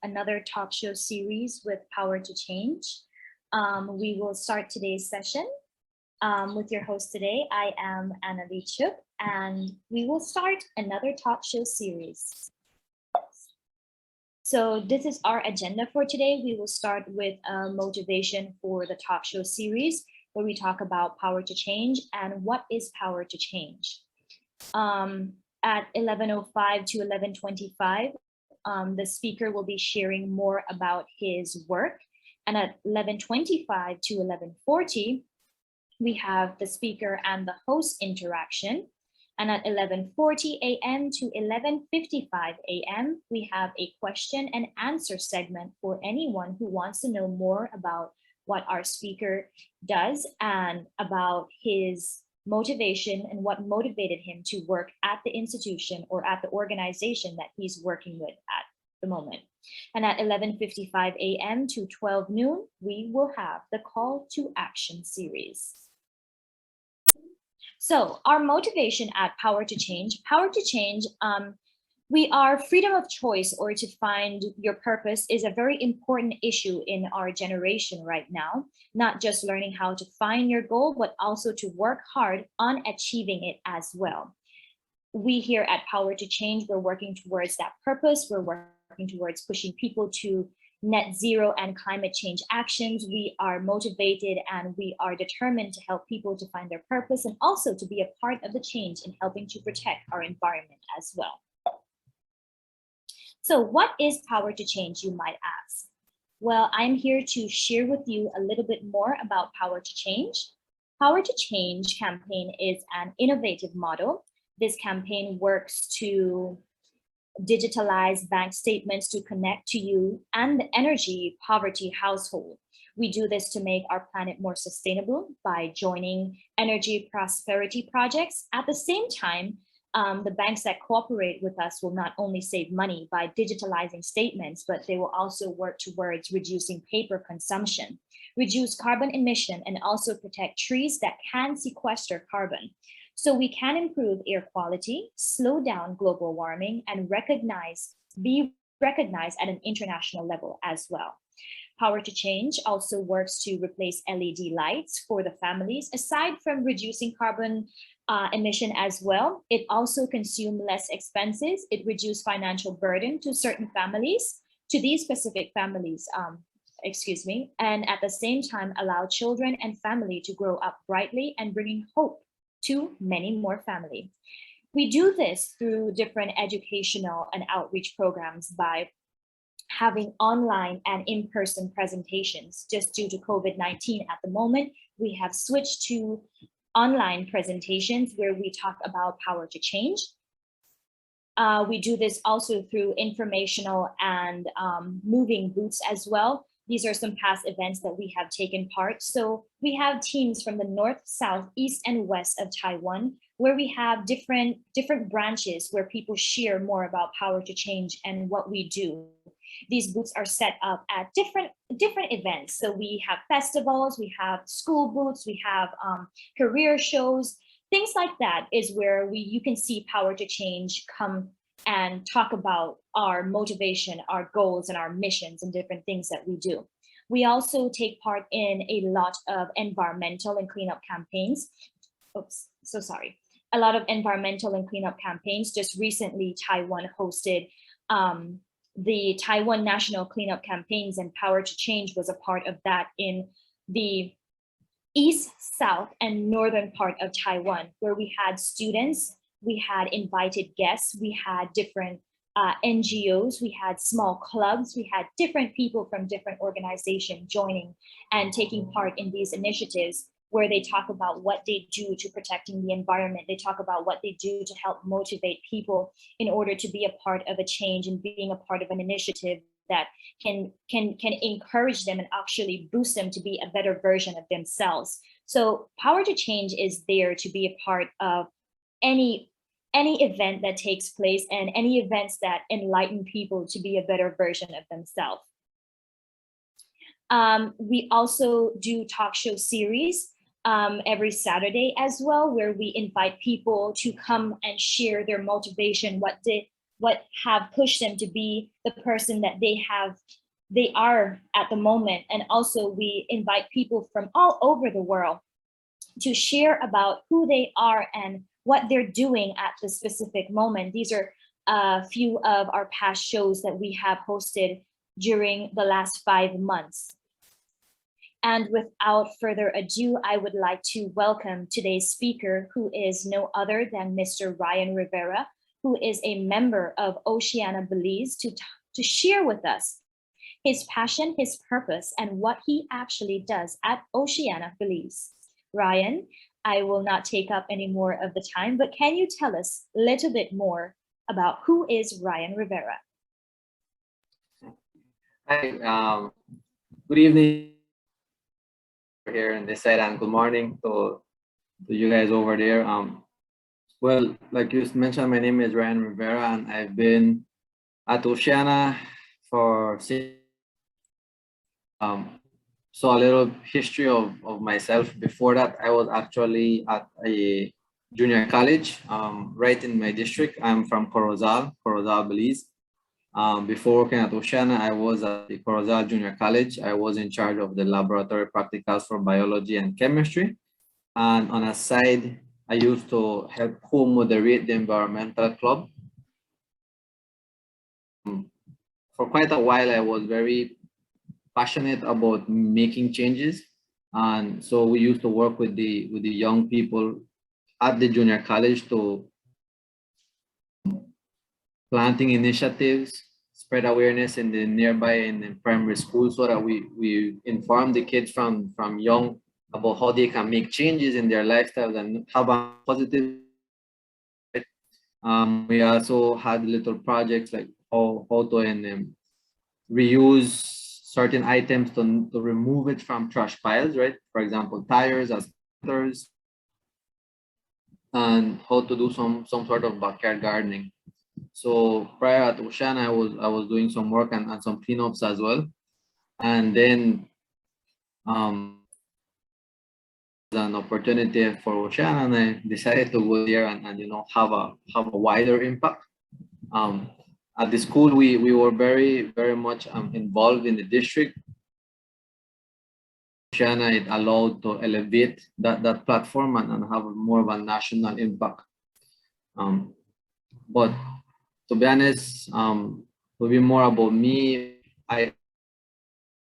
another talk show series with Power to Change. We will start today's session with your host today. I am Anna Lee Chuk, and we will start another talk show series. So this is our agenda for today. We will start with a motivation for the talk show series, where we talk about power to change and what is power to change. At 11:05 to 11:25, the speaker will be sharing more about his work. And at 11:25 to 11:40, we have the speaker and the host interaction. And at 11:40 a.m. to 11:55 a.m., we have a question and answer segment for anyone who wants to know more about what our speaker does and about his motivation and what motivated him to work at the institution or at the organization that he's working with at the moment. And at 11:55 a.m. to 12 noon, we will have the call to action series. So our motivation at Power to Change, we are freedom of choice, or to find your purpose, is a very important issue in our generation right now. Not just learning how to find your goal, but also to work hard on achieving it as well. We here at Power to Change, we're working towards that purpose. We're working towards pushing people to net zero and climate change actions. We are motivated and we are determined to help people to find their purpose and also to be a part of the change in helping to protect our environment as well. So what is Power to Change, you might ask? Well, I'm here to share with you a little bit more about Power to Change. Power to Change campaign is an innovative model. This campaign works to digitalize bank statements to connect to you and the energy poverty household. We do this to make our planet more sustainable by joining energy prosperity projects. At the same time, the banks that cooperate with us will not only save money by digitalizing statements, but they will also work towards reducing paper consumption, reduce carbon emission, and also protect trees that can sequester carbon. So we can improve air quality, slow down global warming, and be recognized at an international level as well. Power to Change also works to replace LED lights for the families. Aside from reducing carbon emission as well, it also consumes less expenses. It reduces financial burden to certain families, to these specific families, and at the same time allow children and family to grow up brightly and bringing hope to many more families. We do this through different educational and outreach programs by having online and in-person presentations. Just due to COVID-19 at the moment, we have switched to online presentations where we talk about Power to Change. We do this also through informational and moving booths as well. These are some past events that we have taken part. So we have teams from the north, south, east, and west of Taiwan, where we have different branches where people share more about Power to Change and what we do. These booths are set up at different events. So we have festivals, we have school booths, we have career shows, things like that is where you can see Power to Change come and talk about our motivation, our goals, and our missions and different things that we do. We also take part in a lot of environmental and cleanup campaigns. A lot of environmental and cleanup campaigns. Just recently, Taiwan hosted the Taiwan National Cleanup Campaigns, and Power to Change was a part of that in the east, south, and northern part of Taiwan, where we had students, we had invited guests, we had different NGOs, we had small clubs, we had different people from different organizations joining and taking part in these initiatives, where they talk about what they do to protecting the environment. They talk about what they do to help motivate people in order to be a part of a change and being a part of an initiative that can encourage them and actually boost them to be a better version of themselves. So Power to Change is there to be a part of any event that takes place and any events that enlighten people to be a better version of themselves. We also do talk show series every Saturday as well, where we invite people to come and share their motivation, what what have pushed them to be the person that they are at the moment. And also we invite people from all over the world to share about who they are and what they're doing at the specific moment. These are a few of our past shows that we have hosted during the last 5 months. And without further ado, I would like to welcome today's speaker, who is no other than Mr. Ryan Rivera, who is a member of Oceana, Belize, to share with us his passion, his purpose, and what he actually does at Oceana, Belize. Ryan, I will not take up any more of the time, but can you tell us a little bit more about who is Ryan Rivera? Hi, good evening here on this side, and good morning to you guys over there. Well, like you mentioned, my name is Ryan Rivera, and I've been at Oceana for 6. So a little history of myself. Before that, I was actually at a junior college right in my district. I'm from Corozal, Belize. Before working at Oceana, I was at the Corozal Junior College. I was in charge of the laboratory practicals for biology and chemistry. And on a side, I used to help co-moderate the environmental club. For quite a while, I was very passionate about making changes. And so we used to work with the young people at the junior college to planting initiatives, spread awareness in the nearby and in primary school, so that we inform the kids from young about how they can make changes in their lifestyles and have a positive. We also had little projects like how to reuse certain items to remove it from trash piles, right? For example, tires as filters, and how to do some sort of backyard gardening. So prior at Oceana, I was doing some work and some cleanups as well. And then an opportunity for Oceana, and I decided to go there and have a wider impact. At the school, we were very much involved in the district. Oceana, it allowed to elevate that platform and have more of a national impact. But to be honest, will be more about me. I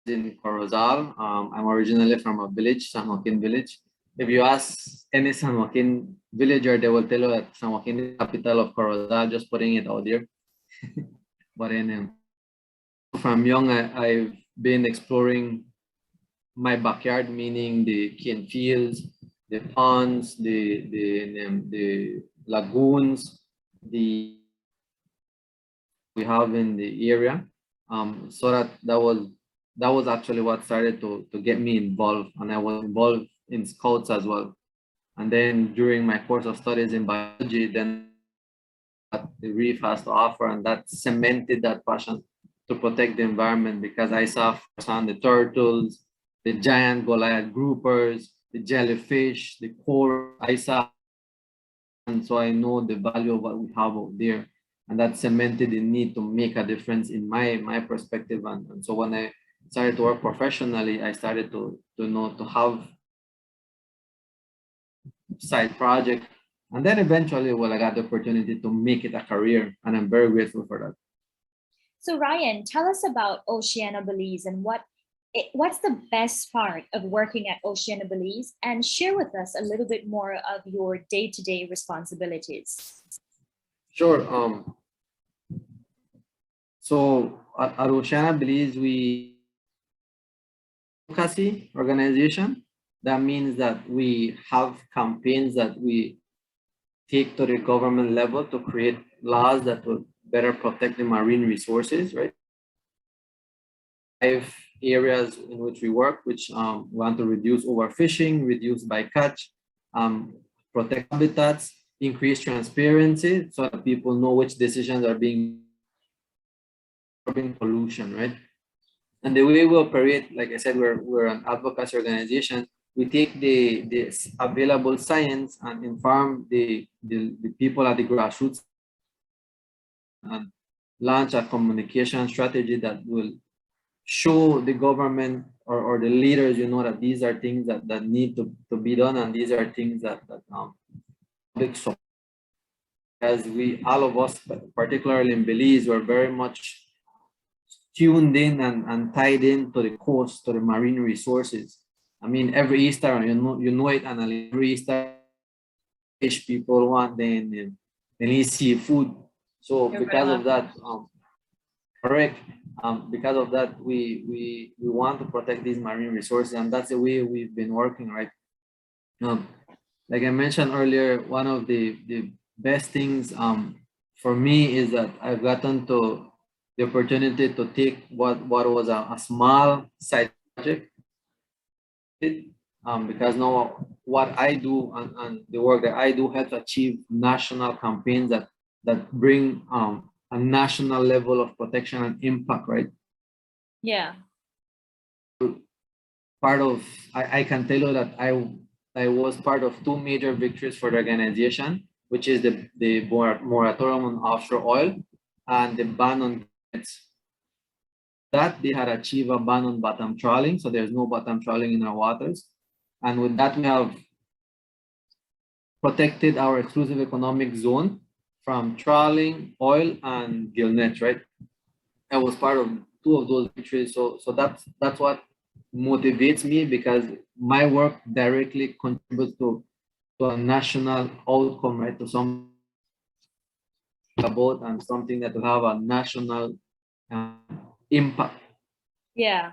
in Corozal. I'm originally from a village, San Joaquin village. If you ask any San Joaquin villager, they will tell you that San Joaquin is the capital of Corozal, just putting it out there. But from young, I've been exploring my backyard, meaning the cane fields, the ponds, the lagoons, we have in the area. So that was actually what started to get me involved, and I was involved in scouts as well. And then during my course of studies in biology, then what the reef has to offer, and that cemented that passion to protect the environment, because I saw firsthand the turtles, the giant Goliath groupers, the jellyfish, the coral. I saw, and so I know the value of what we have out there, and that cemented the need to make a difference in my perspective. And so when I started to work professionally, I started to have side project, and then eventually, well, I got the opportunity to make it a career, and I'm very grateful for that. So Ryan, tell us about Oceana, Belize, and what's the best part of working at Oceana, Belize, and share with us a little bit more of your day-to-day responsibilities. Sure. So at Oceana, Belize, we advocacy organization. That means that we have campaigns that we take to the government level to create laws that will better protect the marine resources, right? 5 areas in which we work, which want to reduce overfishing, reduce bycatch, protect habitats, increase transparency so that people know which decisions are being pollution, right? And the way we operate, like I said, we're an advocacy organization. We take the available science and inform the people at the grassroots and launch a communication strategy that will show the government or the leaders, that these are things that need to be done, and these are things that big support. As all of us, particularly in Belize, were very much tuned in and tied in to the coast, to the marine resources. I mean, every Easter, you know it, and every Easter, fish people want, then they need seafood. So because of that, correct. Because of that, we want to protect these marine resources, and that's the way we've been working, right? Like I mentioned earlier, one of the best things for me is that I've gotten to the opportunity to take what was a small side project, because now what I do and the work that I do helps achieve national campaigns that bring a national level of protection and impact, right? Yeah. I can tell you that I was part of two major victories for the organization, which is the moratorium on offshore oil and the ban on nets. That they had achieved a ban on bottom trawling, so there's no bottom trawling in our waters. And with that, we have protected our exclusive economic zone from trawling, oil, and gill nets, right? I was part of two of those victories, so that's what motivates me, because my work directly contributes to a national outcome, right? To some about and something that will have a national impact. Yeah.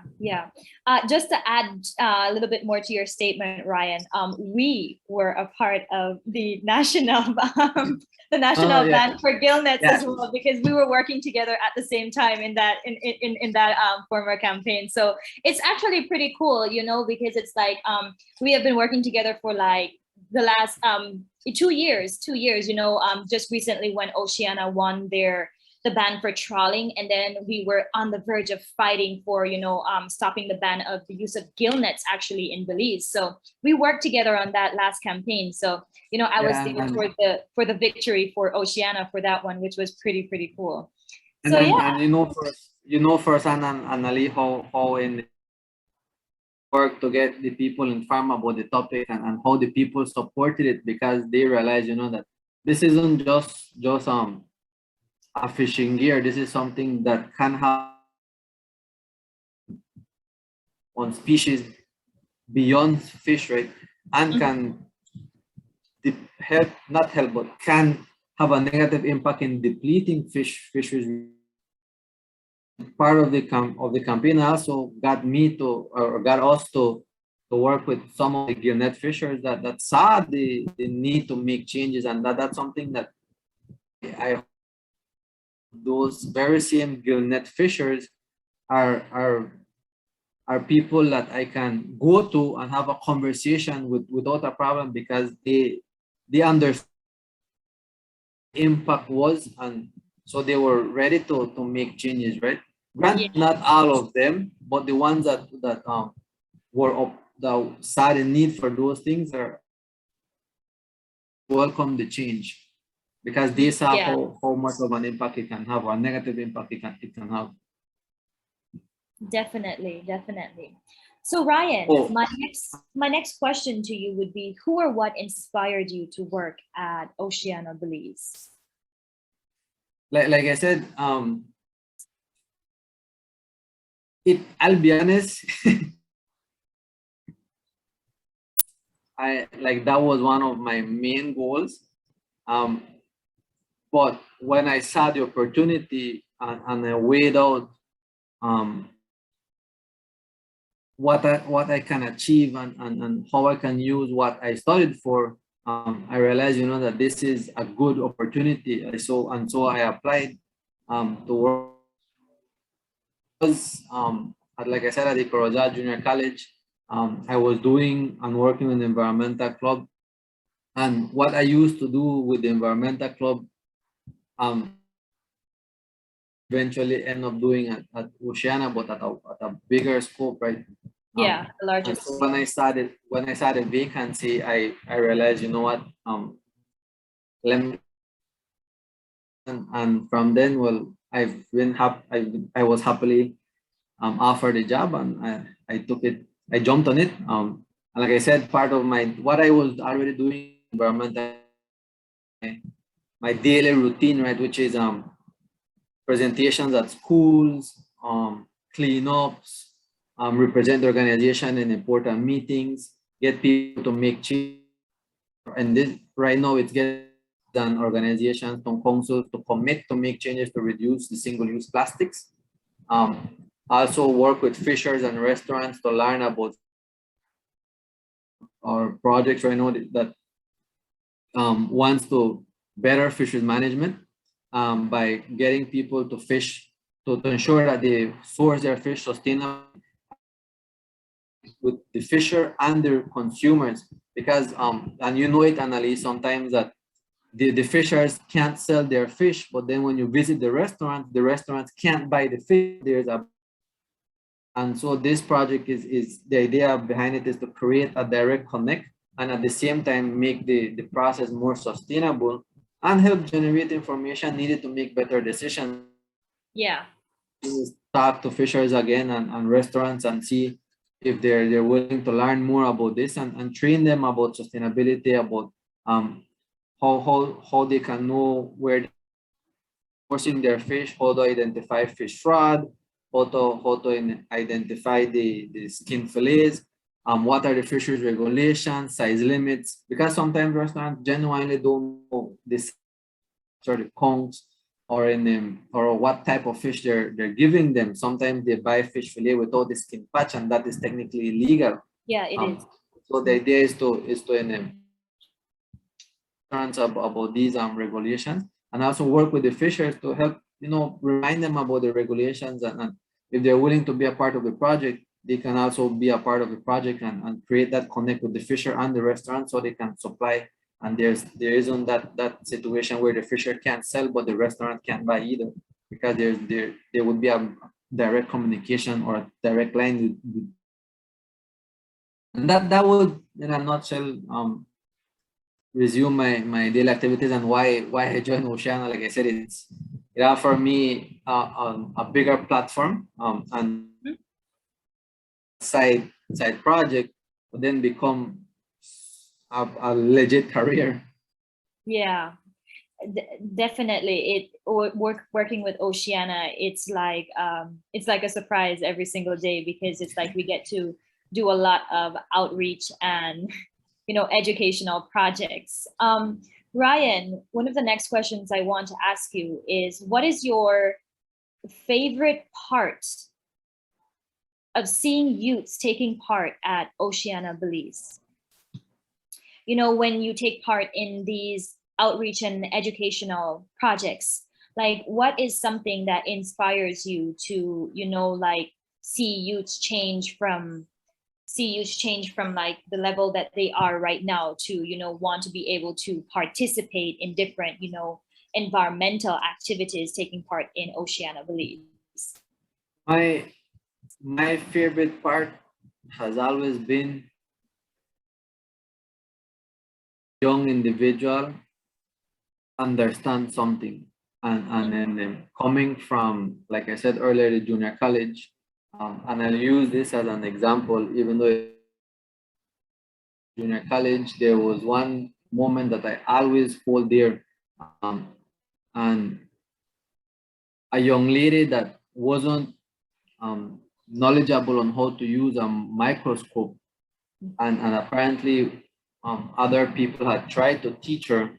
Just to add a little bit more to your statement, Ryan, we were a part of the national ban for gill nets as well, because we were working together at the same time in that former campaign. So it's actually pretty cool, because it's like we have been working together for like the last 2 years, just recently when Oceana won the ban for trawling, and then we were on the verge of fighting for stopping the ban of the use of gill nets actually in Belize. So we worked together on that last campaign. So I was there for the victory for Oceana for that one, which was pretty cool. And so and firsthand, and Ali, how in work to get the people informed about the topic, and how the people supported it, because they realize that this isn't just a fishing gear. This is something that can have on species beyond fish, right? And can can have a negative impact in depleting fisheries. Part of the campaign also got us to work with some of the gill net fishers that saw the need to make changes, and that's something that those very same gill net fishers are people that I can go to and have a conversation with without a problem, because they understand impact was, and so they were ready to make changes, right? Not all of them, but the ones that saw the need for those things are welcome the change, because they saw how much of an impact it can have, or a negative impact it can have. Definitely. So Ryan, my next question to you would be, who or what inspired you to work at Oceana Belize? Like I said, I'll be honest, that was one of my main goals. But when I saw the opportunity and I weighed out what I can achieve and how I can use what I studied for, I realized that this is a good opportunity. So I applied to work. Like I said, at the Paraguay Junior College, I was doing and working in the environmental club, and what I used to do with the environmental club, eventually end up doing at Oceana, but at a bigger scope, right? Yeah, a larger scope. So when I started vacancy, I realized, let me and from then, well, I was happily offered a job, and I took it. I jumped on it. And like I said, part of what I was already doing environmental, my daily routine, right, which is presentations at schools, cleanups, represent the organization in important meetings, get people to make change. And this right now, it's getting done organizations and councils to commit to make changes to reduce the single-use plastics. Also work with fishers and restaurants to learn about our projects right now that wants to better fisheries management by getting people to fish to ensure that they source their fish sustainably with the fisher and their consumers, because and you know it, Annalise, sometimes that the fishers can't sell their fish, but then when you visit the restaurants can't buy the fish. And so this project is the idea behind it is to create a direct connect and at the same time make the process more sustainable and help generate information needed to make better decisions. Yeah. Talk to fishers again and restaurants and see if they're willing to learn more about this and train them about sustainability, about how they can know where they're sourcing their fish, how to identify fish fraud, how to identify the skin fillets, what are the fisheries regulations, size limits, because sometimes restaurants genuinely don't know this sort of counts or what type of fish they're giving them. Sometimes they buy fish fillet without the skin patch, and that is technically illegal. Yeah, it is. So the idea is to about these regulations, and also work with the fishers to help remind them about the regulations, and if they're willing to be a part of the project, they can also be a part of the project and create that connect with the fisher and the restaurant so they can supply. And there isn't that situation where the fisher can't sell but the restaurant can't buy either, because there would be a direct communication or a direct line and that would, in a nutshell, resume my daily activities and why I joined Oceana. Like I said, it offered me a bigger platform and side project would then become a legit career. Yeah, definitely. Working with Oceana, it's like a surprise every single day, because it's like we get to do a lot of outreach and educational projects. Ryan, one of the next questions I want to ask you is, what is your favorite part of seeing youths taking part at Oceana Belize? When you take part in these outreach and educational projects, like what is something that inspires you to, see youths change from like the level that they are right now to, want to be able to participate in different, environmental activities taking part in Oceana Belize? My favorite part has always been young individual understand something, and then coming from, like I said earlier, the junior college, and I'll use this as an example. Even though junior college, there was one moment that I always hold dear, and a young lady that wasn't knowledgeable on how to use a microscope, and apparently other people had tried to teach her.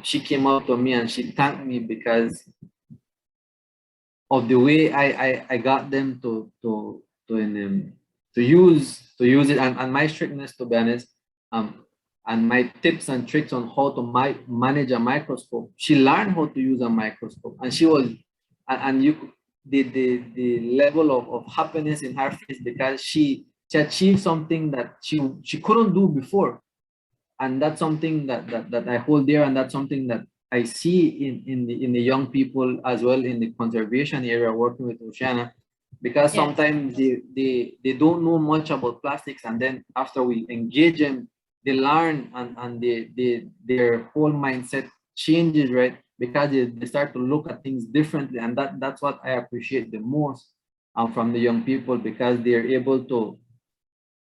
She came up to me and she thanked me because of the way I got them to use it, and my strictness, to be honest, and my tips and tricks on how to manage a microscope. She learned how to use a microscope, and she was, and you the level of happiness in her face, because she achieved something that she couldn't do before. And that's something that I hold dear, and that's something that I see in the young people as well in the conservation area working with Oceana, because sometimes they don't know much about plastics, and then after we engage them, they learn, and their whole mindset changes, right? because they start to look at things differently. And that's what I appreciate the most from the young people, because they're able to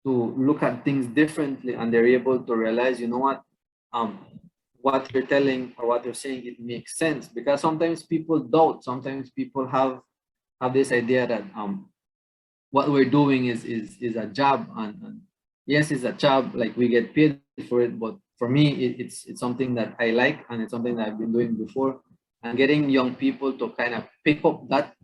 look at things differently, and they're able to realize, you know what you're telling or what you're saying, it makes sense. Because sometimes people doubt, sometimes people have this idea that what we're doing is a job, and yes, it's a job, like we get paid for it, but for me it's something that I like, and it's something that I've been doing before. And getting young people to kind of pick up that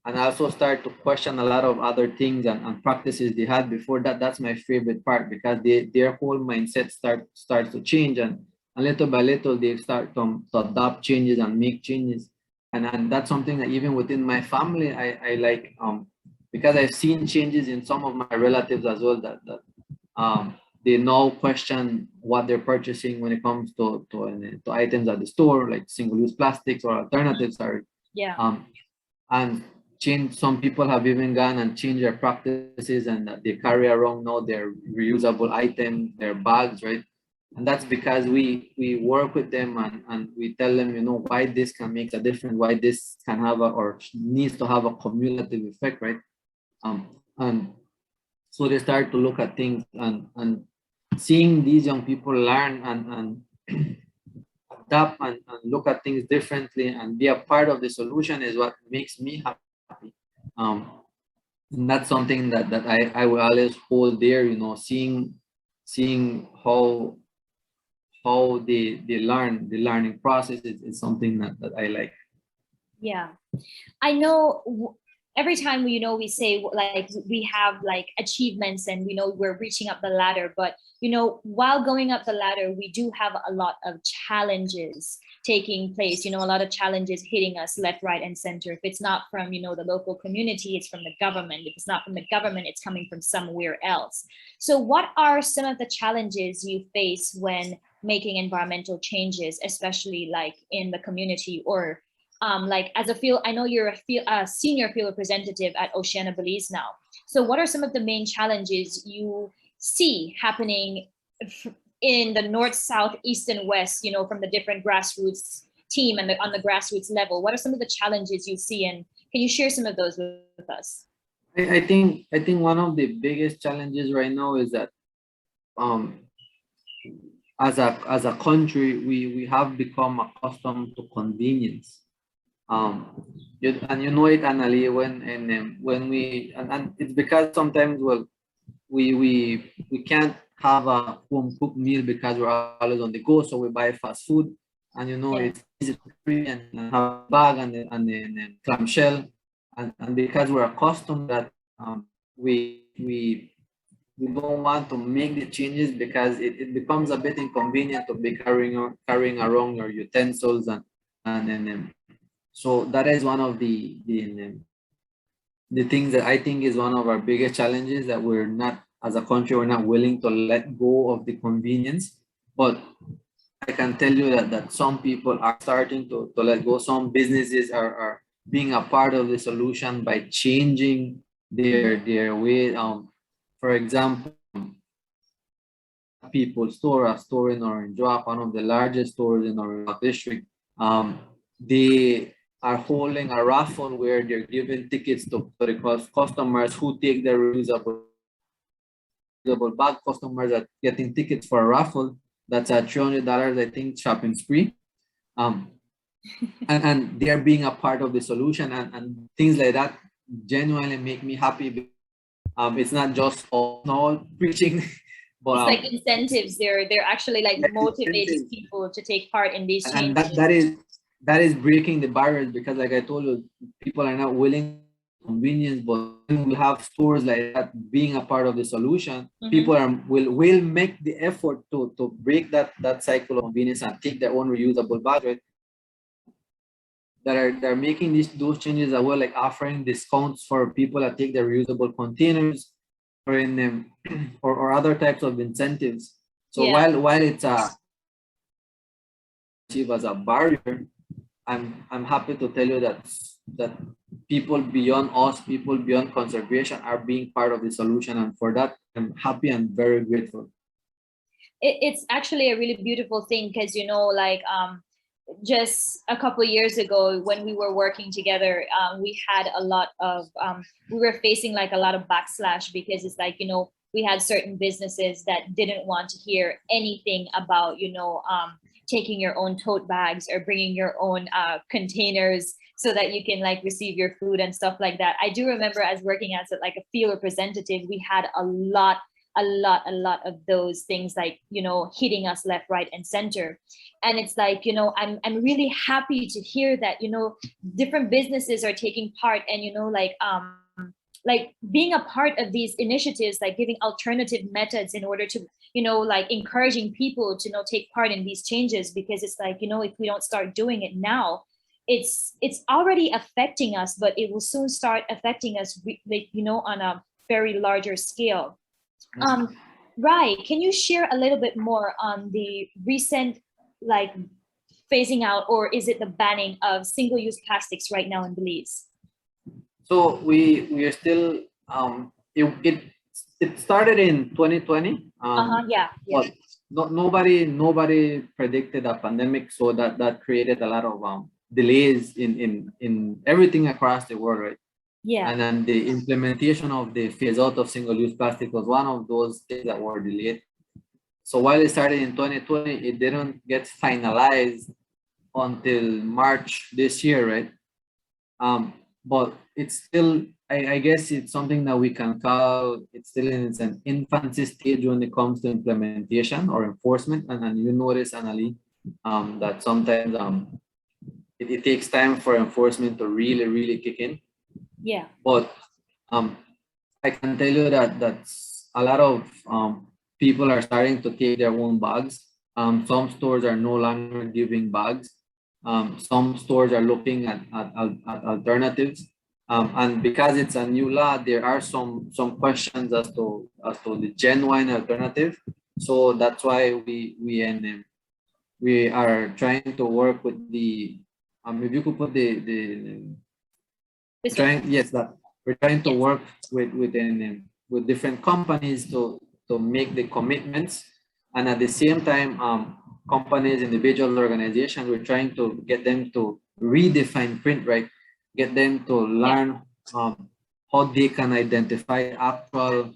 and also start to question a lot of other things and practices they had before, that's my favorite part, because their whole mindset starts to change, and little by little they start to adopt changes and make changes. And that's something that even within my family I like, because I've seen changes in some of my relatives as well, that they now question what they're purchasing when it comes to items at the store, like single-use plastics or alternatives are. Yeah. And change. Some people have even gone and changed their practices, and they carry around now their reusable items, their bags, right? And that's because we work with them, and we tell them, why this can make a difference, why this can have or needs to have a cumulative effect, right? And so they start to look at things, and seeing these young people learn and adapt and look at things differently and be a part of the solution is what makes me happy. And that's something that I will always hold dear, seeing how they learn, the learning process is something that I like. Yeah, I know every time we say like we have like achievements and we're reaching up the ladder, but while going up the ladder, we do have a lot of challenges taking place, a lot of challenges hitting us left, right, and center. If it's not from the local community, it's from the government. If it's not from the government, it's coming from somewhere else. So what are some of the challenges you face when making environmental changes, especially like in the community, or like as a field? I know you're a senior field representative at Oceana, Belize now. So what are some of the main challenges you see happening in the north, south, east, and west, from the different grassroots team and on the grassroots level? What are some of the challenges you see, and can you share some of those with us? I think one of the biggest challenges right now is that as a country, we have become accustomed to convenience. And it, Annalie, when we and it's because sometimes, well, we can't have a home cooked meal because we're always on the go, so we buy fast food, and it's easy to free and have a bag and then clamshell, and because we're accustomed that we don't want to make the changes, because it becomes a bit inconvenient to be carrying around your utensils and so that is one of the things that I think is one of our biggest challenges, that we're not, as a country, we're not willing to let go of the convenience. But I can tell you that some people are starting to let go. Some businesses are being a part of the solution by changing their way. For example, a store in Orange Walk, one of the largest stores in Orange Walk district. They are holding a raffle where they're giving tickets to the customers who take their reusable bag. Customers are getting tickets for a raffle. That's at $300, I think, shopping spree. And they're being a part of the solution, and things like that genuinely make me happy. It's not just all preaching, but it's like incentives. They're actually like motivating people to take part in these changes. And that is breaking the barriers, because like I told you, people are not willing to convenience, but when we have stores like that being a part of the solution, people will make the effort to break that cycle of convenience and take their own reusable bags, right? They're making those changes as well, like offering discounts for people that take their reusable containers, or in them or other types of incentives. So while it's as a barrier, I'm happy to tell you that people beyond us, people beyond conservation, are being part of the solution, and for that I'm happy and very grateful. It's actually a really beautiful thing, because like just a couple of years ago when we were working together, we had a lot of we were facing like a lot of backslash because it's like, you know, we had certain businesses that didn't want to hear anything about, you know, taking your own tote bags or bringing your own containers so that you can like receive your food and stuff like that. I do remember as working as like a field representative, we had a lot of those things, like, you know, hitting us left, right, and center. And it's like, you know, I'm really happy to hear that, you know, different businesses are taking part, and, you know, like being a part of these initiatives, like giving alternative methods in order to, you know, like encouraging people to, you know, take part in these changes. Because it's like, you know, if we don't start doing it now, it's already affecting us, but it will soon start affecting us, like, you know, on a very larger scale. Right. Can you share a little bit more on the recent, like, phasing out, or is it the banning of single-use plastics right now in Belize? So we are still it started in 2020. Yeah. But nobody predicted a pandemic, so that created a lot of delays in everything across the world, right? Yeah. And then the implementation of the phase out of single-use plastic was one of those things that were delayed. So while it started in 2020, it didn't get finalized until March this year, right? But it's still, I guess it's something that we can call, it's still in an infancy stage when it comes to implementation or enforcement. And you notice, Annalie, that sometimes it takes time for enforcement to really kick in. Yeah. But I can tell you that that's a lot of people are starting to take their own bags. Some stores are no longer giving bags. Some stores are looking at alternatives. And because it's a new law, there are some questions as to the genuine alternative. So that's why we are trying to work with the if you could put we're trying to work with different companies to make the commitments, and at the same time companies, individual organizations, we're trying to get them to redefine print, right? Get them to learn how they can identify actual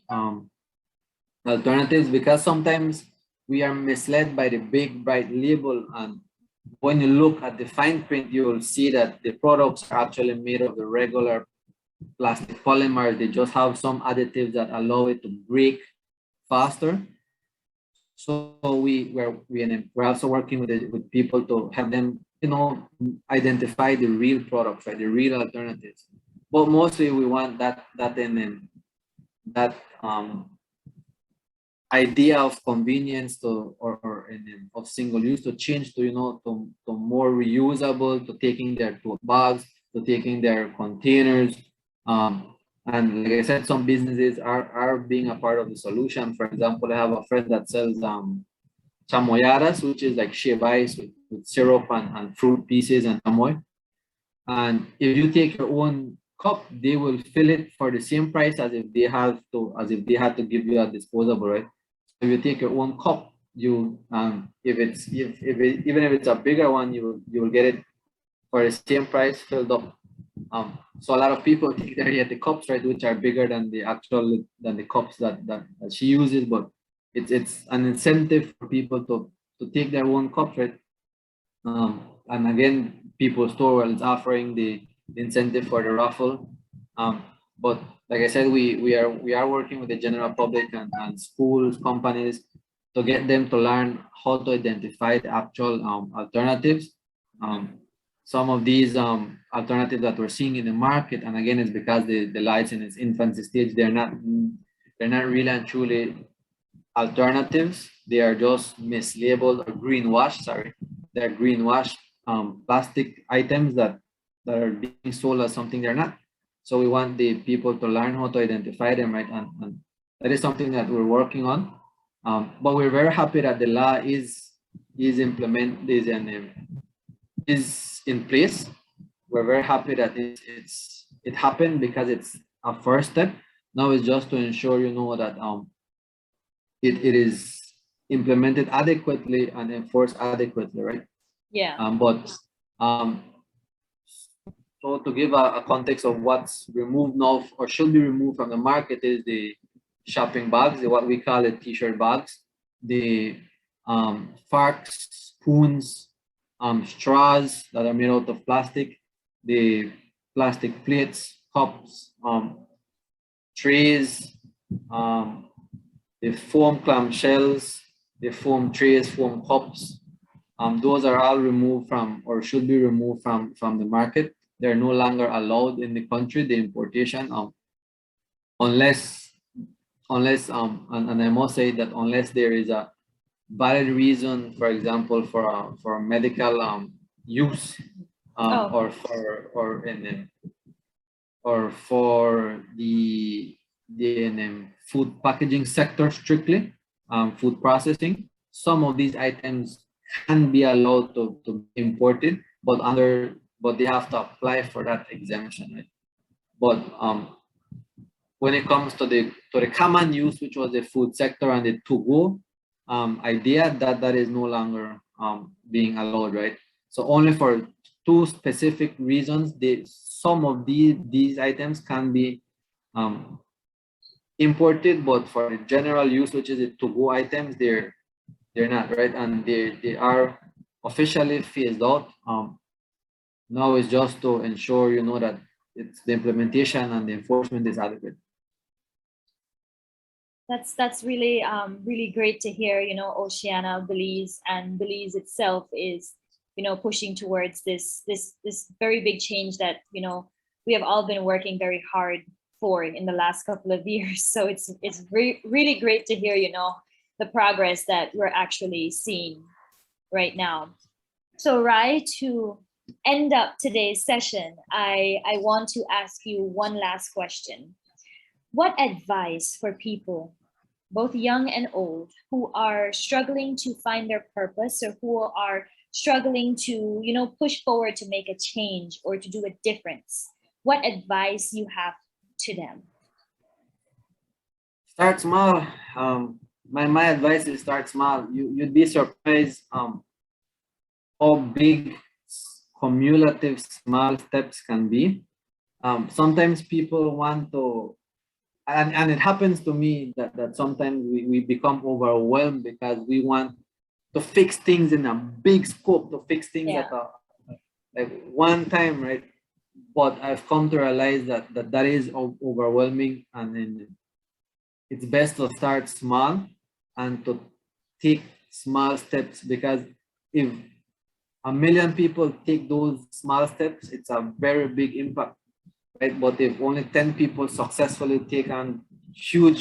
alternatives, because sometimes we are misled by the big bright label, and when you look at the fine print, you will see that the products are actually made of the regular plastic polymers. They just have some additives that allow it to break faster. So we're also working with people to have them, you know, identify the real products, right, the real alternatives. But mostly we want that idea of convenience of single use to change to, you know, to more reusable, to taking their tote bags, to taking their containers. And like I said, some businesses are being a part of the solution. For example, I have a friend that sells chamoyadas, which is like shaved ice with syrup and fruit pieces and chamoy. And if you take your own cup, they will fill it for the same price as if they had to give you a disposable, right? So if you take your own cup, you even if it's a bigger one, you will get it for the same price filled up. So a lot of people take the cups, right, which are bigger than the cups that she uses, but it's an incentive for people to take their own cups, right? And again, People's Store is offering the incentive for the raffle. But like I said, we are working with the general public and schools, companies, to get them to learn how to identify the actual alternatives. Some of these alternatives that we're seeing in the market, and again, it's because the light's in its infancy stage. They're not really and truly alternatives. They are just mislabeled or greenwashed. Sorry, they're greenwashed plastic items that are being sold as something they're not. So we want the people to learn how to identify them, right? And that is something that we're working on. But we're very happy that the law is implemented and is in place. We're very happy that it happened, because it's a first step. Now it's just to ensure, you know, that it is implemented adequately and enforced adequately, right? Yeah. But so to give a context of what's removed now or should be removed from the market is the shopping bags, what we call it t-shirt bags, the forks, spoons, straws that are made out of plastic, the plastic plates, cups, trays, the foam clam shells, the foam trays, foam cups. Those are all removed from or should be removed from the market. They're no longer allowed in the country, the importation, unless and I must say that unless there is a valid reason, for example, for medical use, Oh, or for the food packaging sector strictly, food processing. Some of these items can be allowed to be imported, but they have to apply for that exemption, right? But when it comes to the common use, which was the food sector and the to-go idea, that is no longer being allowed, right? So only for two specific reasons, some of these items can be imported, but for the general use, which is the to-go items, they're not, right? And they are officially phased out. Now it's just to ensure, that it's the implementation and the enforcement is adequate. that's really really great to hear. Oceana, Belize, and Belize itself is pushing towards this very big change that we have all been working very hard for in the last couple of years. So it's really great to hear the progress that we're actually seeing right now. So Rai, to end up today's session, I want to ask you one last question. What advice for people, both young and old, who are struggling to find their purpose or who are struggling to, push forward to make a change or to do a difference? What advice you have to them? Start small. My advice is start small. You'd be surprised how big cumulative small steps can be. Sometimes people want to, and it happens to me that sometimes we become overwhelmed because we want to fix things in a big scope, to fix things at like one time, right? But I've come to realize that is overwhelming, and then it's best to start small and to take small steps, because if 1,000,000 people take those small steps, it's a very big impact, right? But if only 10 people successfully take on huge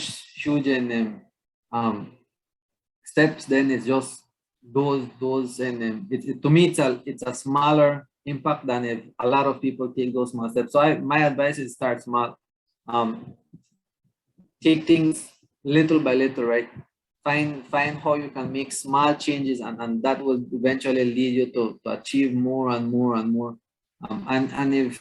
steps, then it's just those and to me it's a smaller impact than if a lot of people take those small steps. So my advice is start small. Take things little by little, right? Find how you can make small changes, and that will eventually lead you to achieve more and more and more. And if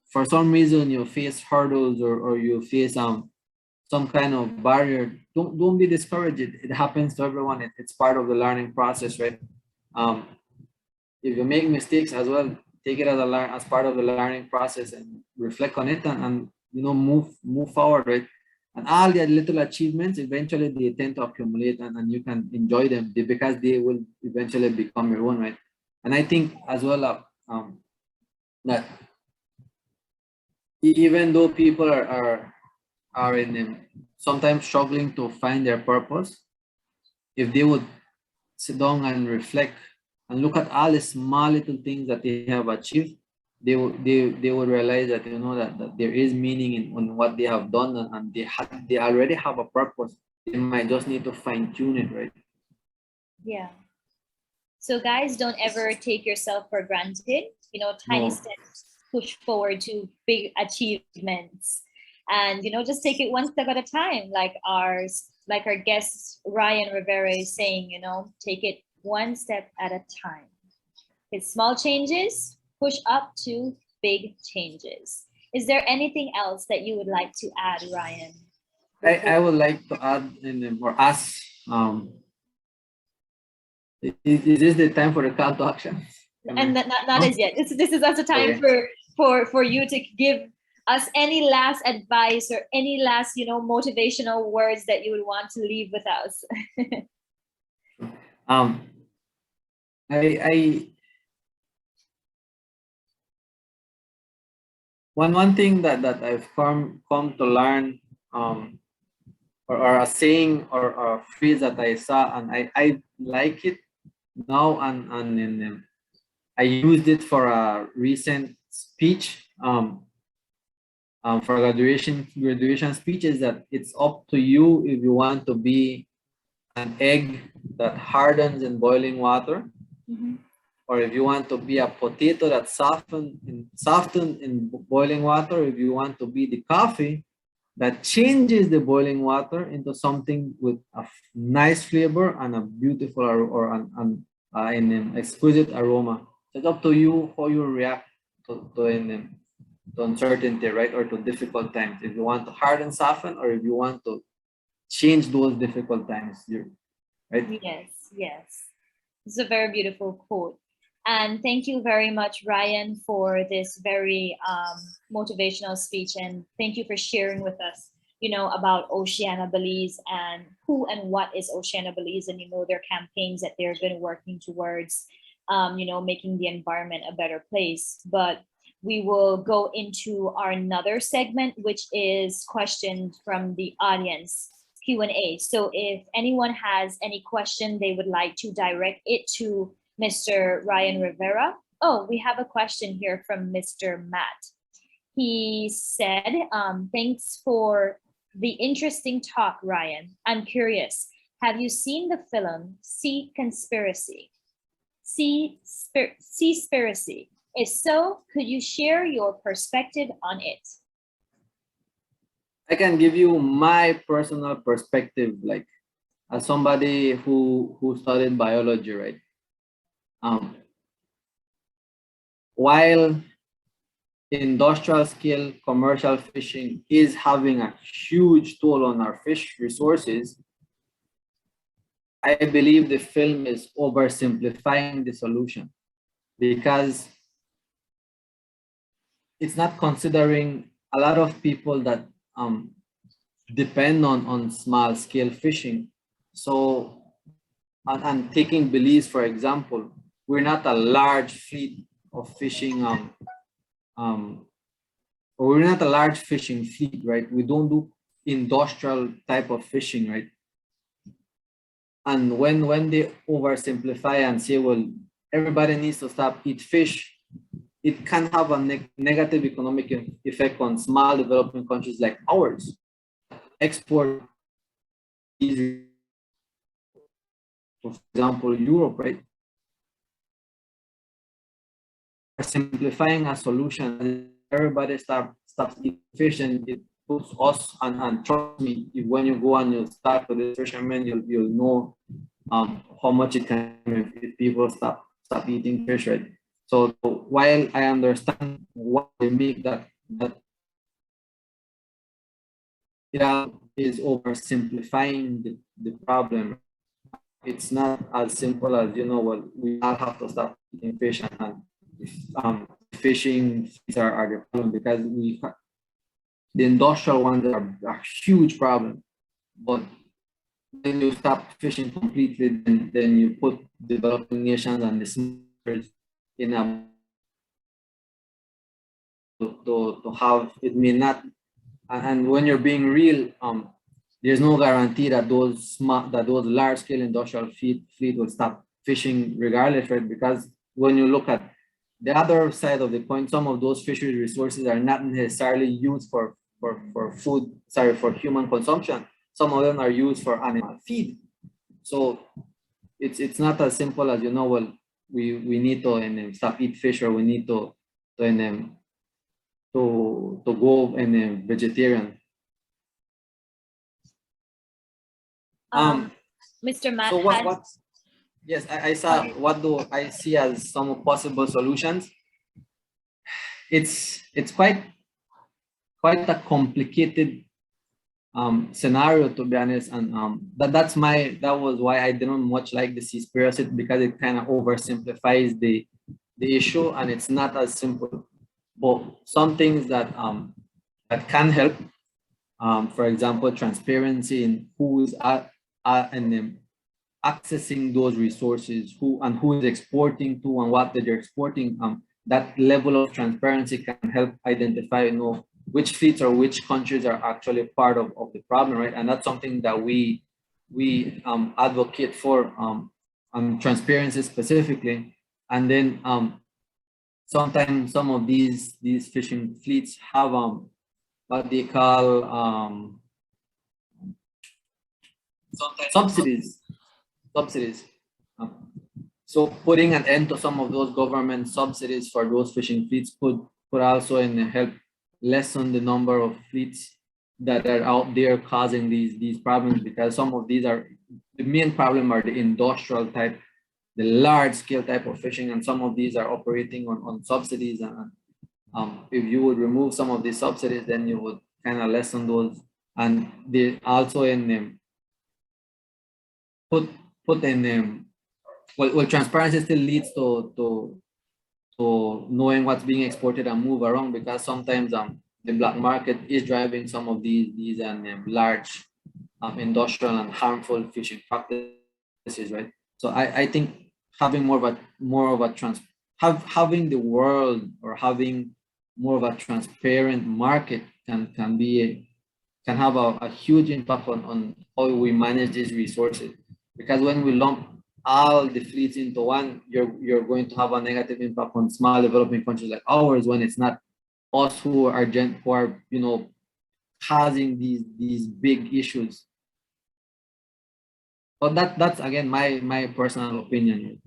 for some reason you face hurdles or you face some kind of barrier, don't be discouraged. It happens to everyone. It's part of the learning process, right? If you make mistakes as well, take it as part of the learning process and reflect on it, and move forward, right? And all the little achievements, eventually they tend to accumulate, and you can enjoy them because they will eventually become your own, right? And I think as well that even though people are in them sometimes struggling to find their purpose, if they would sit down and reflect and look at all the small little things that they have achieved, they would realize that that there is meaning in what they have done, and they already have a purpose. They might just need to fine-tune it, right? Yeah. So guys, don't ever take yourself for granted. Tiny steps push forward to big achievements, and just take it one step at a time, like our guest Ryan Rivera is saying. Take it one step at a time. It's small changes push up to big changes. Is there anything else that you would like to add, Ryan? I would like to add or ask, is this the time for the call to action? And not as yet. This is also time Okay. for you to give us any last advice or any last, you know, motivational words that you would want to leave with us. Um, I one thing that I've come to learn, or a saying or a phrase that I saw, and I like it now, and I used it for a recent speech, for graduation speech, is that it's up to you if you want to be an egg that hardens in boiling water, Mhm. or if you want to be a potato that softened in boiling water, if you want to be the coffee that changes the boiling water into something with a nice flavor and a beautiful an exquisite aroma. So it's up to you how you react to uncertainty, right, or to difficult times. If you want to harden, soften, or if you want to change those difficult times, right? Yes, yes. It's a very beautiful quote. And thank you very much, Ryan, for this very motivational speech. And thank you for sharing with us, you know, about Oceana Belize and who and what is Oceana Belize, and, you know, their campaigns that they've been working towards, you know, making the environment a better place. But we will go into our another segment, which is questions from the audience. Q&A. So if anyone has any question they would like to direct it to Mr. Ryan Rivera. Oh, we have a question here from Mr. Matt. He said, thanks for the interesting talk, Ryan. I'm curious, have you seen the film Seaspiracy? Seaspiracy. If so, could you share your perspective on it? I can give you my personal perspective, like as somebody who studied biology, right? While industrial scale commercial fishing is having a huge toll on our fish resources, I believe the film is oversimplifying the solution, because it's not considering a lot of people that depend on small scale fishing. So, and taking Belize, for example, we're not a large fleet of fishing, or we're not a large fishing fleet, right? We don't do industrial type of fishing, right? And when they oversimplify and say, well, everybody needs to stop eat fish, it can have a negative economic effect on small developing countries like ours. Export, for example, Europe, right? Simplifying a solution, everybody stops eating fish, and it puts us, and trust me, when you go and you start with the fishermen, you'll know how much it can if people stop eating fish, right? So while I understand why they make that it is oversimplifying the problem. It's not as simple as, you know, well, we all have to stop eating fish, and fishing are the problem, because the industrial ones are a huge problem. But when you stop fishing completely, then you put developing nations and the smokers in a to have it may not, and when you're being real, there's no guarantee that those large scale industrial fleet will stop fishing regardless, right? Because when you look at the other side of the coin, some of those fisheries resources are not necessarily used for food, for human consumption. Some of them are used for animal feed. So it's not as simple as, you know, well, we need to stop eat fish, or we need to go vegetarian. Mr. Matt So what? Yes, I saw. What do I see as some possible solutions? It's quite a complicated scenario, to be honest, and that was why I didn't much like the Seaspiracy, because it kind of oversimplifies the the issue, and it's not as simple. But some things that that can help, for example, transparency in who is accessing those resources, who is exporting to, and what they're exporting. That level of transparency can help identify, which fleets or which countries are actually part of the problem, right? And that's something that we advocate for, transparency specifically. And then sometimes some of these fishing fleets have what they call subsidies. So putting an end to some of those government subsidies for those fishing fleets could also help lessen the number of fleets that are out there causing these problems, because some of these are, the main problem are the industrial type, the large scale type of fishing, and some of these are operating on subsidies. And if you would remove some of these subsidies, then you would kind of lessen those. And they also put in well, transparency still leads to knowing what's being exported and move around, because sometimes the black market is driving some of these large industrial and harmful fishing practices, right? So I think having having the world, or having more of a transparent market can have a huge impact on how we manage these resources. Because when we lump all the fleets into one, you're going to have a negative impact on small developing countries like ours, when it's not us who are causing these big issues. But that's again my personal opinion.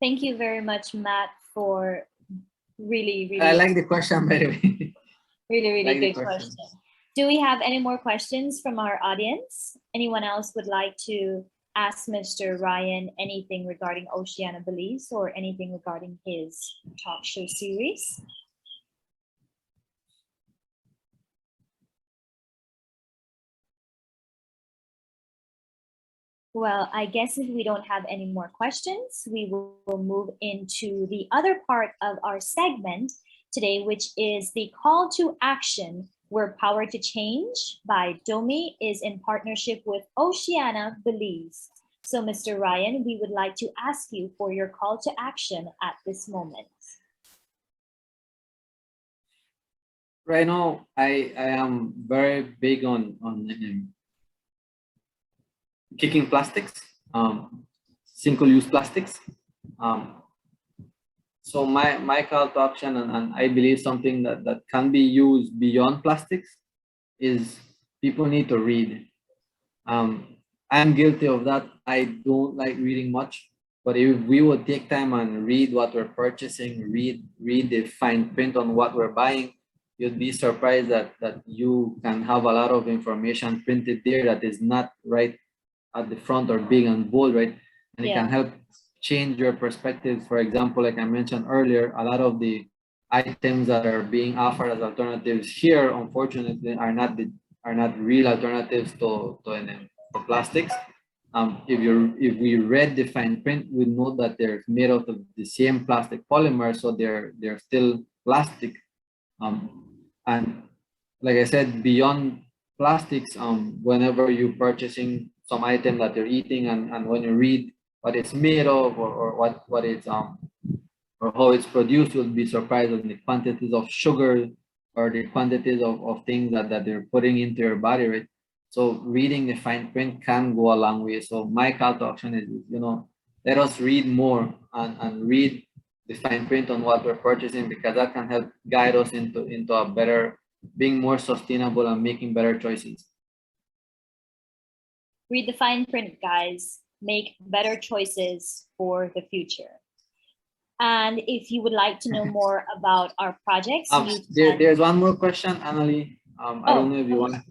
Thank you very much, Matt, for really I like the question, by the way. really good question. Do we have any more questions from our audience? Anyone else would like to ask Mr. Ryan anything regarding Oceana Belize, or anything regarding his talk show series? Well, I guess if we don't have any more questions, we will move into the other part of our segment today, which is the call to action, where Power to Change by DOMI is in partnership with Oceana Belize. So, Mr. Ryan, we would like to ask you for your call to action at this moment. Right now, I am very big on kicking plastics, single-use plastics. So my call to action, and I believe something that can be used beyond plastics, is people need to read. I'm guilty of that. I don't like reading much, but if we would take time and read what we're purchasing, read the fine print on what we're buying, you'd be surprised that you can have a lot of information printed there that is not right at the front or big and bold, right? And it can help change your perspective. For example, like I mentioned earlier, a lot of the items that are being offered as alternatives here, unfortunately, are not real alternatives to plastics. If we read the fine print, we know that they're made out of the same plastic polymer, so they're still plastic. And like I said, beyond plastics, whenever you're purchasing some item that you're eating, and when you read what it's made of, or what it's or how it's produced, you'll be surprised at the quantities of sugar or the quantities of things that they're putting into your body, right? So reading the fine print can go a long way. So my call to action is, let us read more and read the fine print on what we're purchasing, because that can help guide us into a better, being more sustainable and making better choices. Read the fine print, guys. Make better choices for the future. And if you would like to know more about our projects, there's one more question, Annalie. I don't know if you want to.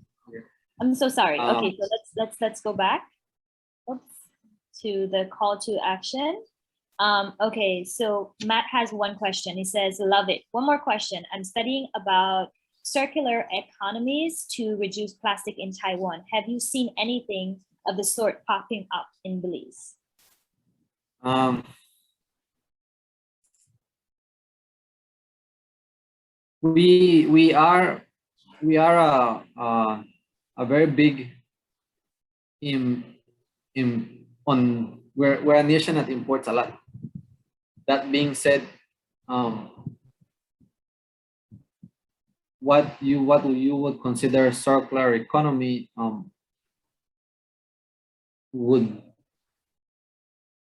I'm so sorry. Okay, so let's go back to the call to action. Okay, so Matt has one question. He says, love it. One more question. I'm studying about circular economies to reduce plastic in Taiwan. Have you seen anything of the sort popping up in Belize? Um, we are a very big we're a nation that imports a lot. That being said, um, what you would consider circular economy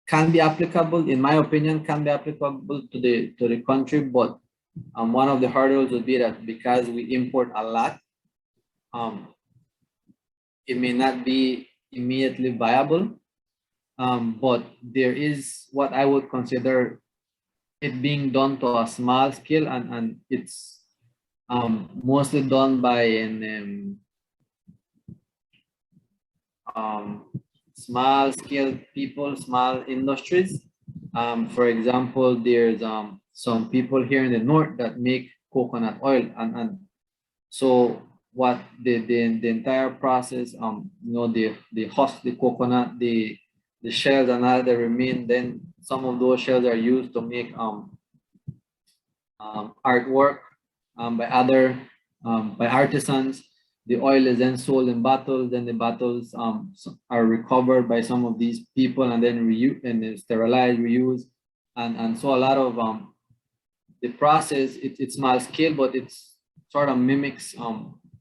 can be applicable, in my opinion, can be applicable to the country, but one of the hurdles would be that because we import a lot, it may not be immediately viable. But there is what I would consider it being done to a small scale, and it's mostly done by small scale people, small industries. For example, there's some people here in the north that make coconut oil, and so what the entire process, they husk the coconut, the shells and all that remain, then some of those shells are used to make artwork by artisans. The oil is then sold in bottles, then the bottles are recovered by some of these people and then sterilized, reused, and so a lot of the process, it's small scale, but it's sort of mimics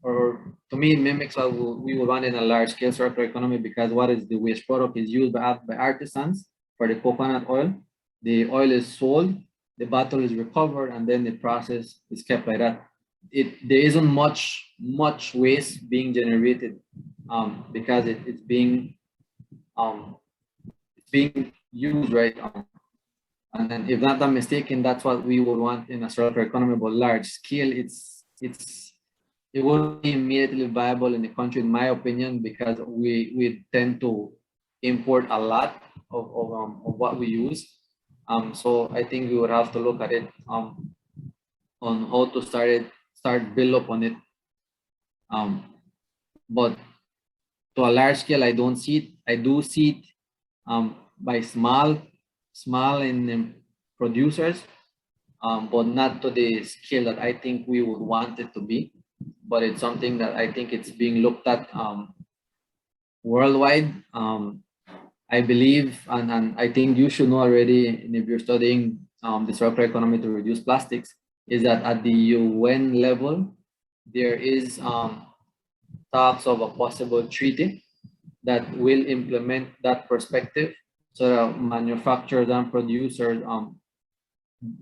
or to me it mimics what we would want in a large scale circular economy, because what is the waste product is used by artisans for the coconut oil. The oil is sold, the bottle is recovered, and then the process is kept like that. There isn't much waste being generated because it's being used, right? And then, if not I'm mistaken, that's what we would want in a circular economy. But large scale, it wouldn't be immediately viable in the country, in my opinion, because we tend to import a lot of what we use. So I think we would have to look at it on how to start build up on it. But to a large scale, I don't see it. I do see it by small in producers, but not to the scale that I think we would want it to be. But it's something that I think it's being looked at worldwide. I believe, and I think you should know already, and if you're studying the circular economy to reduce plastics, is that at the UN level, there is talks of a possible treaty that will implement that perspective, so that manufacturers and producers,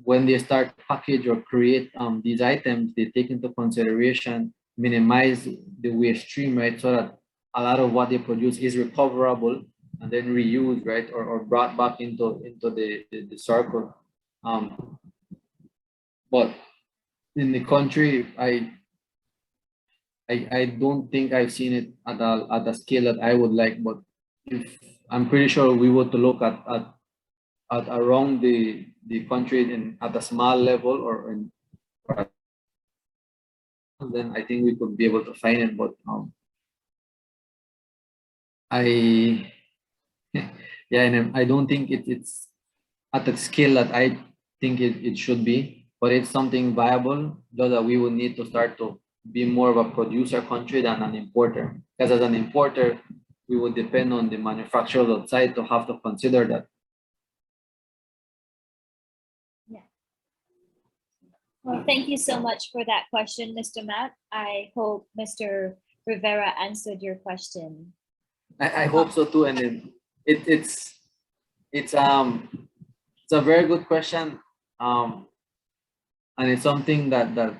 when they start package or create these items, they take into consideration minimize the waste stream, right? So that a lot of what they produce is recoverable and then reused, right? Or brought back into the circle. But in the country, I don't think I've seen it at a scale that I would like, but if I'm pretty sure we were to look at around the country at a small level then I think we could be able to find it. But yeah, and I don't think it's at the scale that I think it should be, but it's something viable, though, that we would need to start to be more of a producer country than an importer. Because as an importer, we would depend on the manufacturers outside to have to consider that. Yeah. Well, thank you so much for that question, Mr. Matt. I hope Mr. Rivera answered your question. I hope so too, and then it's a very good question, and it's something that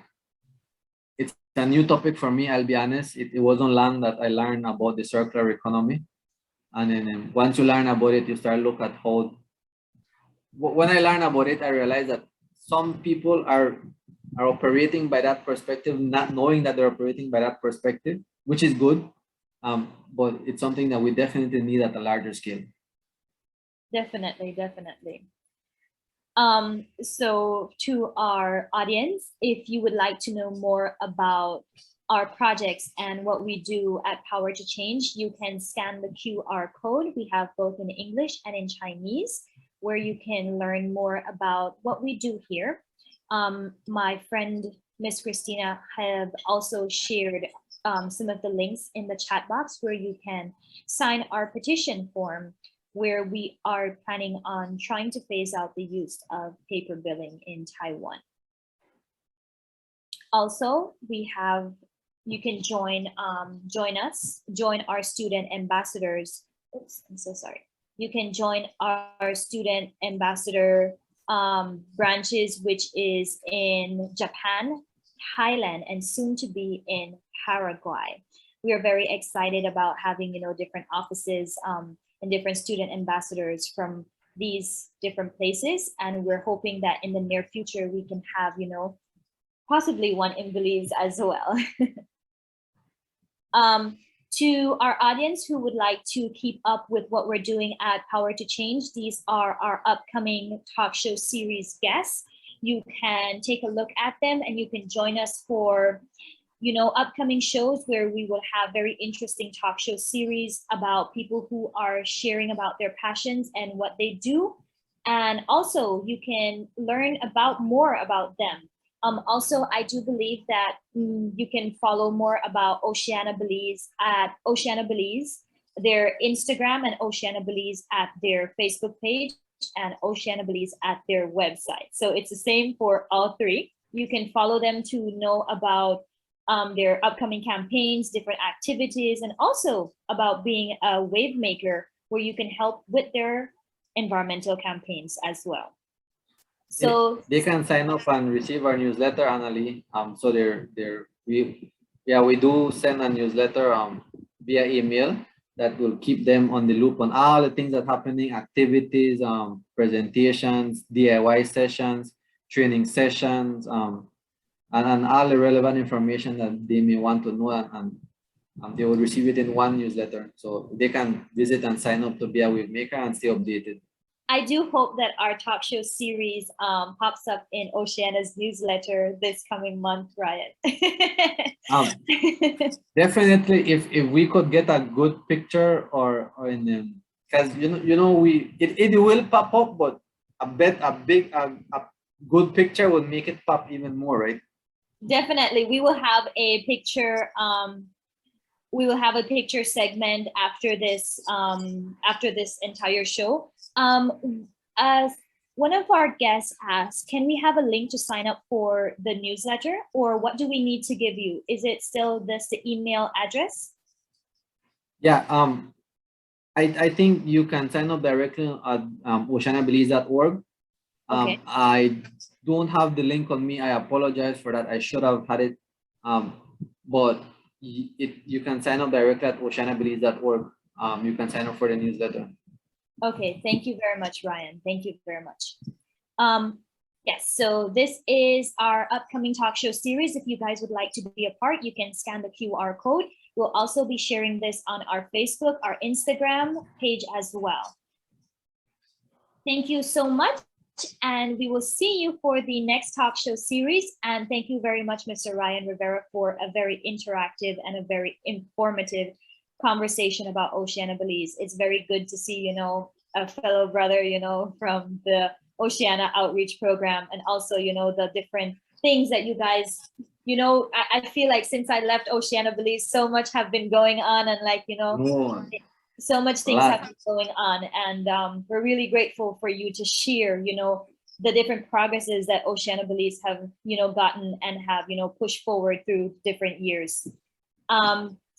it's a new topic for me. I'll be honest. It wasn't long that I learned about the circular economy, and then once you learn about it, you start look at how. When I learned about it, I realized that some people are operating by that perspective, not knowing that they're operating by that perspective, which is good. But it's something that we definitely need at a larger scale. Definitely. So to our audience, if you would like to know more about our projects and what we do at Power to Change, you can scan the QR code. We have both in English and in Chinese. where you can learn more about what we do here. My friend, Miss Christina, have also shared some of the links in the chat box where you can sign our petition form, where we are planning on trying to phase out the use of paper billing in Taiwan. Also, you can join our student ambassadors. Oops, I'm so sorry. You can join our student ambassador branches, which is in Japan, Thailand, and soon to be in Paraguay. We are very excited about having, different offices and different student ambassadors from these different places. And we're hoping that in the near future, we can have, possibly one in Belize as well. To our audience who would like to keep up with what we're doing at Power to Change, these are our upcoming talk show series guests. You can take a look at them and you can join us for, upcoming shows where we will have very interesting talk show series about people who are sharing about their passions and what they do. And also you can learn more about them. Also, I do believe that you can follow more about Oceana Belize at Oceana Belize, their Instagram, and Oceana Belize at their Facebook page, and Oceana Belize at their website. So it's the same for all three. You can follow them to know about their upcoming campaigns, different activities, and also about being a wave maker where you can help with their environmental campaigns as well. So they can sign up and receive our newsletter annually. So we do send a newsletter via email that will keep them on the loop on all the things that are happening, activities, presentations, DIY sessions, training sessions, and all the relevant information that they may want to know, and they will receive it in one newsletter. So they can visit and sign up to be a wave maker and stay updated. I do hope that our talk show series pops up in Oceana's newsletter this coming month, Ryan. Definitely, if we could get a good picture or in because it will pop up, but a good picture will make it pop even more, right? Definitely, we will have a picture. We will have a picture segment after this entire show. As one of our guests asked, can we have a link to sign up for the newsletter, or what do we need to give you? Is it still the email address? Yeah, I think you can sign up directly at oceanabelize.org. Okay. I don't have the link on me. I apologize for that. I should have had it. But you can sign up directly at oceanabelize.org. You can sign up for the newsletter. Okay, thank you very much, Ryan. Thank you very much. Yes, so this is our upcoming talk show series. If you guys would like to be a part, you can scan the QR code. We'll also be sharing this on our Facebook, our Instagram page as well. Thank you so much, and we will see you for the next talk show series. And thank you very much, Mr. Ryan Rivera, for a very interactive and a very informative conversation about Oceana Belize. It's very good to see, a fellow brother, from the Oceana Outreach Program, and also, the different things that you guys, I feel like since I left Oceana Belize, so much have been going on, and so much things have been going on, and we're really grateful for you to share, the different progresses that Oceana Belize have, gotten and have, pushed forward through different years.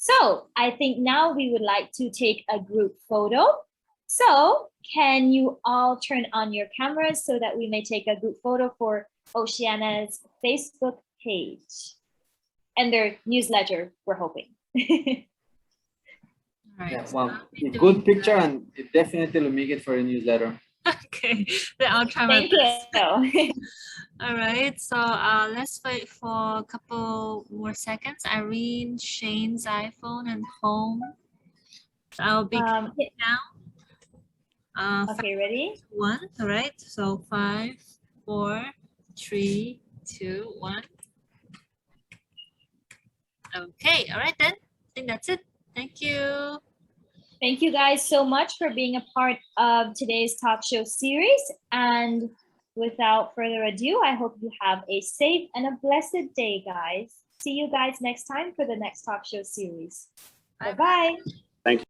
So I think now we would like to take a group photo. So can you all turn on your cameras so that we may take a group photo for Oceana's Facebook page and their newsletter, we're hoping. Right. Yeah, well, a good picture, and it definitely will make it for a newsletter. Okay, then I'll try my best. All right, so let's wait for a couple more seconds. Irene, Shane's iPhone, and home. So I'll be counting down. Okay, ready? 1. All right, so 5, 4, 3, 2, 1. Okay, all right then. I think that's it. Thank you. Thank you guys so much for being a part of today's talk show series. And without further ado, I hope you have a safe and a blessed day, guys. See you guys next time for the next talk show series. Bye-bye. Bye. Thank you.